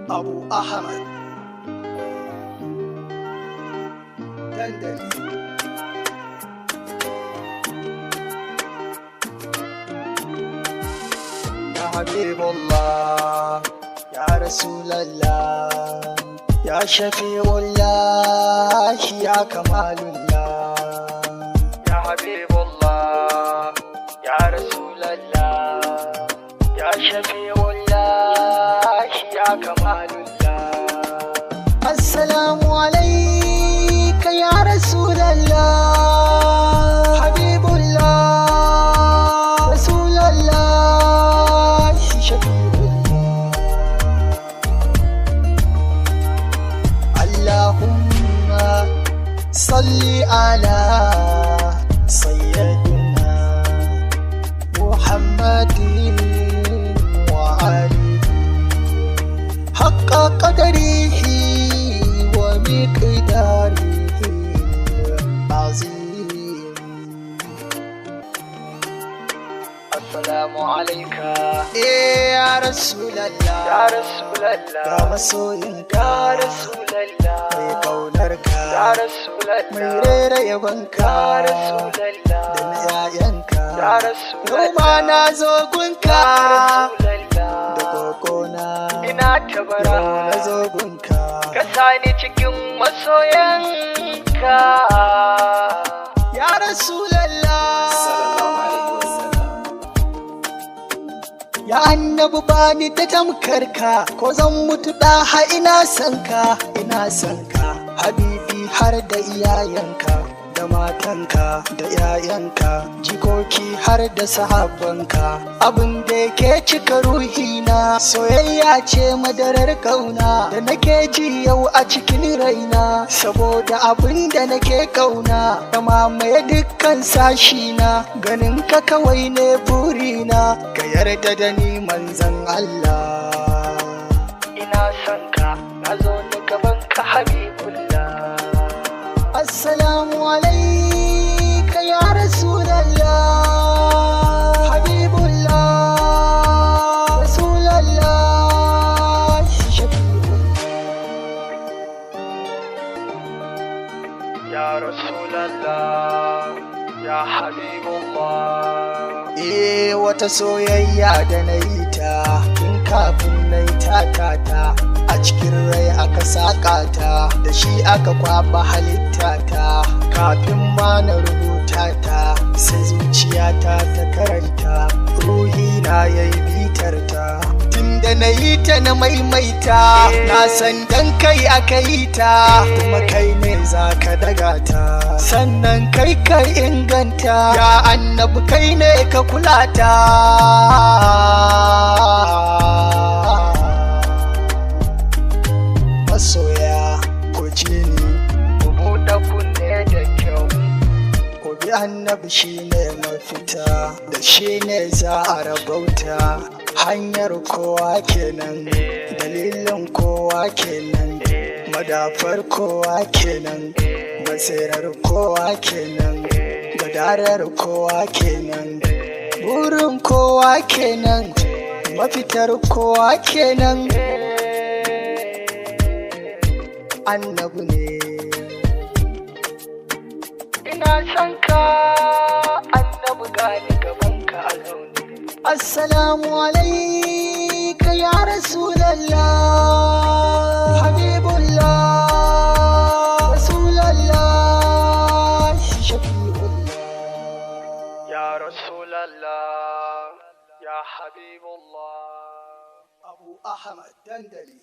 Abu Ahmad Dandali. Ya Habibullah, Ya Rasulallah, Ya Shafi'ullah, Ya Kamalullah. Ya Habibullah, Ya Rasulallah, Ya Shafi'ullah, Ya Kamalullah. Assalamu alayka ya Rasulallah, Habibullah, Rasulallah, Shafi'ullah. Allahumma salli ala sayyidina Muhammadin wa alihi haqqa qadrihi ومقداره العظيم. السلام عليك يا رسول الله، يا رسول الله، يا مسوينك يا رسول الله، mai ƙaunarka ya رسول الله، mai rera yabonka ya رسول الله, da na yayanka ya رسول الله. Yau ma na zo gunka da kokona ina tabara na zo gunka ka sani cikin masoyanka ya Rasulallah. Ya annabi bani da tamkarka, ko zan mutu ɗaha ina sanka, ina sanka habibi har da iyayenka da matanka da 'ya'yanka, jikoki har da sahabbanka. Abin da yake cika ruhina soyayya ce madarar kauna da nake ji yau a cikin raina, saboda abin da nake kauna da mamaye dukkan sashina. Ganin ka kawai ne burina, ka yarda da ni manzon Allah. Ina son ka, na zo da gaban ka Habibullah. Assalamu alayka ya Rasulallah, Habibullah, Rasulallah, Shafi'ullah. Ya Rasulallah, ya Habibullah. Wata soyayya da na yi ta tun kafin na yi takata, a cikin rai aka saƙa ta, da shi aka kwaba halitta ta. Kafin ma na rubuta ta, sai zuciyata ta karanta, ruhina ya yi bitar ta. Tun da na yi ta na maimaita, na san dan kai aka yi ta, kuma kai ne za ka daga ta, sannan kai ka inganta. Ya annabi kai ne ka kula ta. Masoya ku ji ni, ku buɗe kunne da kyau, ku bi annabi shi ne mafita, da shi ne za a rabauta. Hanyar kowa kenan, dalilin kowa kenan, madafar kowa kenan, basirar kowa kenan, gadarar kowa kenan, burin kowa kenan, mafitar kowa kenan. Annabi ne. Ina son ka annabi, gani gaban ka a zaune. Assalamu alayka ya Rasulallah, Habibullah, Rasulallah, Shafi'ullah. Ya Rasulallah, ya Habibullah. Abu Ahmad Dandali.